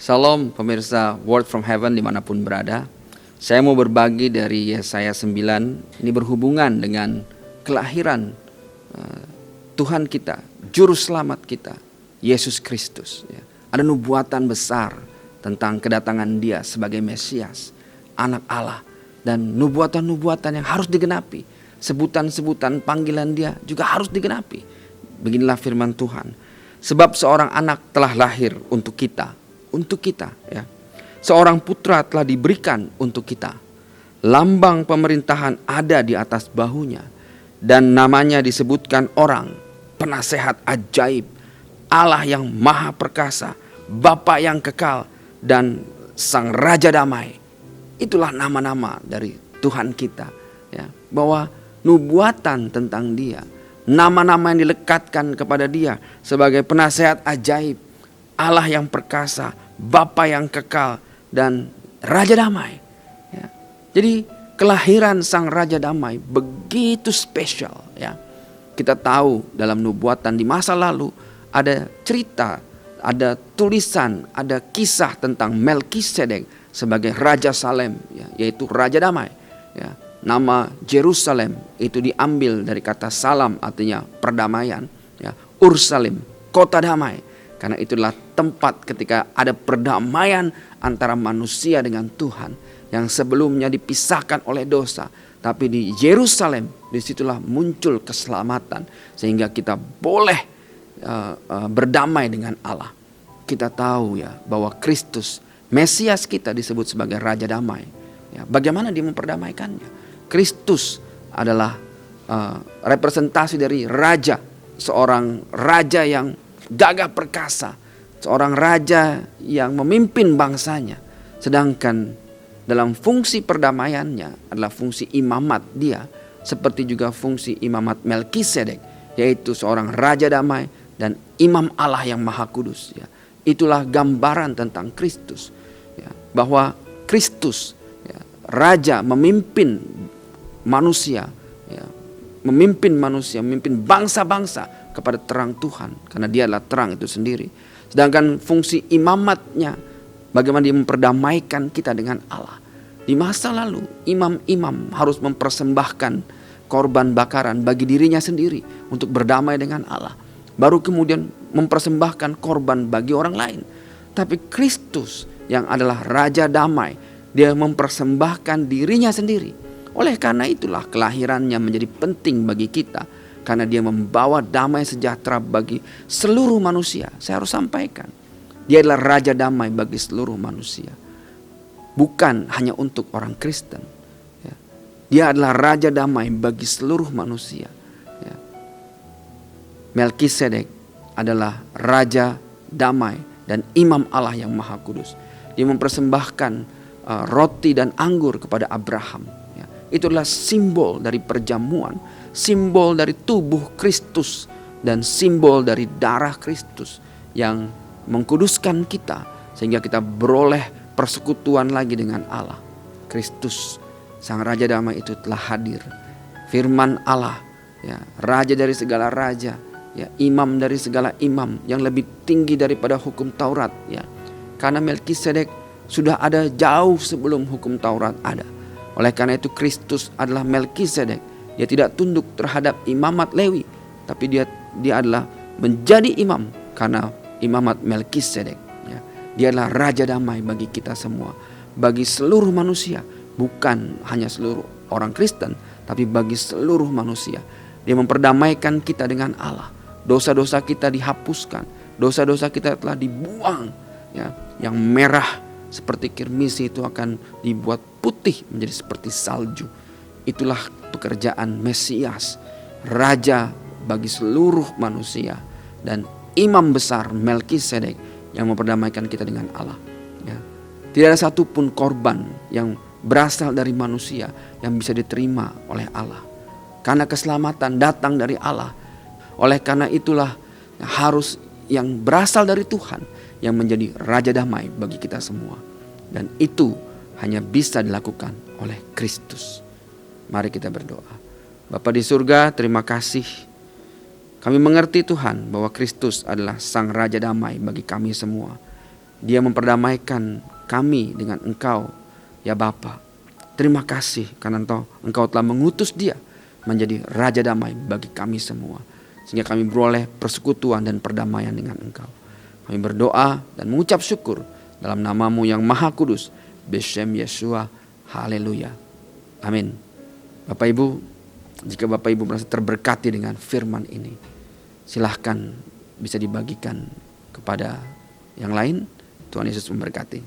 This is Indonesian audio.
Shalom pemirsa Word from Heaven dimanapun berada. Saya mau berbagi dari Yesaya 9. Ini berhubungan dengan kelahiran Tuhan kita, Juru Selamat kita, Yesus Kristus. Ada nubuatan besar tentang kedatangan Dia sebagai Mesias, Anak Allah. Dan nubuatan-nubuatan yang harus digenapi. Sebutan-sebutan panggilan Dia juga harus digenapi. Beginilah firman Tuhan. Sebab seorang anak telah lahir untuk kita. Ya. Seorang putra telah diberikan untuk kita. Lambang pemerintahan ada di atas bahunya. Dan namanya disebutkan orang, penasehat ajaib, Allah yang maha perkasa, Bapa yang kekal, dan Sang Raja Damai. Itulah nama-nama dari Tuhan kita. Ya. Bahwa nubuatan tentang Dia, nama-nama yang dilekatkan kepada Dia sebagai penasehat ajaib, Allah yang perkasa, Bapa yang kekal, dan Raja Damai. Ya. Jadi kelahiran Sang Raja Damai begitu spesial. Ya. Kita tahu dalam nubuatan di masa lalu ada cerita, ada tulisan, ada kisah tentang Melkisedek sebagai Raja Salem, ya, yaitu Raja Damai. Ya. Nama Yerusalem itu diambil dari kata salam, artinya perdamaian. Ya. Ursalim, kota damai. Karena itulah tempat ketika ada perdamaian antara manusia dengan Tuhan. Yang sebelumnya dipisahkan oleh dosa. Tapi di Yerusalem disitulah muncul keselamatan. Sehingga kita boleh berdamai dengan Allah. Kita tahu ya bahwa Kristus, Mesias kita disebut sebagai Raja Damai. Ya, bagaimana Dia memperdamaikannya? Kristus adalah representasi dari raja. Seorang raja yang gagah perkasa, seorang raja yang memimpin bangsanya. Sedangkan dalam fungsi perdamaiannya adalah fungsi imamat Dia, seperti juga fungsi imamat Melkisedek, yaitu seorang raja damai dan imam Allah yang maha kudus. Ya. Itulah gambaran tentang Kristus, ya, bahwa Kristus, ya, raja memimpin manusia, ya, memimpin bangsa-bangsa kepada terang Tuhan, karena Dia adalah terang itu sendiri. Sedangkan fungsi imamatnya, bagaimana Dia memperdamaikan kita dengan Allah. Di masa lalu imam-imam harus mempersembahkan korban bakaran bagi dirinya sendiri untuk berdamai dengan Allah, baru kemudian mempersembahkan korban bagi orang lain. Tapi Kristus yang adalah Raja Damai, Dia mempersembahkan dirinya sendiri. Oleh karena itulah kelahirannya menjadi penting bagi kita, karena Dia membawa damai sejahtera bagi seluruh manusia. Saya harus sampaikan, Dia adalah Raja Damai bagi seluruh manusia. Bukan hanya untuk orang Kristen. Ya. Dia adalah Raja Damai bagi seluruh manusia. Ya. Melkisedek adalah Raja Damai dan Imam Allah yang Maha Kudus. Dia mempersembahkan roti dan anggur kepada Abraham. Ya. Itu adalah simbol dari perjamuan, simbol dari tubuh Kristus, dan simbol dari darah Kristus yang mengkuduskan kita sehingga kita beroleh persekutuan lagi dengan Allah. Kristus, Sang Raja Damai itu telah hadir. Firman Allah, ya, Raja dari segala raja, ya, Imam dari segala imam, yang lebih tinggi daripada hukum Taurat. Ya. Karena Melkisedek sudah ada jauh sebelum hukum Taurat ada. Oleh karena itu Kristus adalah Melkisedek. Dia tidak tunduk terhadap imamat Lewi, tapi dia adalah menjadi imam karena imamat Melkisedek. Ya. Dia adalah Raja Damai bagi kita semua, bagi seluruh manusia, bukan hanya seluruh orang Kristen, tapi bagi seluruh manusia. Dia memperdamaikan kita dengan Allah. Dosa-dosa kita dihapuskan, dosa-dosa kita telah dibuang. Ya. Yang merah seperti kirmisi itu akan dibuat putih menjadi seperti salju. Itulah pekerjaan Mesias, Raja bagi seluruh manusia, dan Imam besar Melkisedek yang memperdamaikan kita dengan Allah. Ya. Tidak ada satupun korban yang berasal dari manusia yang bisa diterima oleh Allah. Karena keselamatan datang dari Allah. Oleh karena itulah harus yang berasal dari Tuhan yang menjadi Raja Damai bagi kita semua. Dan itu hanya bisa dilakukan oleh Kristus. Mari kita berdoa. Bapa di surga, terima kasih. Kami mengerti Tuhan bahwa Kristus adalah Sang Raja Damai bagi kami semua. Dia memperdamaikan kami dengan Engkau, ya Bapa. Terima kasih karena Engkau telah mengutus dia menjadi Raja Damai bagi kami semua. Sehingga kami beroleh persekutuan dan perdamaian dengan Engkau. Kami berdoa dan mengucap syukur dalam nama-Mu yang Maha Kudus. Beshem Yeshua. Haleluya. Amin. Bapak Ibu, jika Bapak Ibu merasa terberkati dengan firman ini, silahkan bisa dibagikan kepada yang lain. Tuhan Yesus memberkati.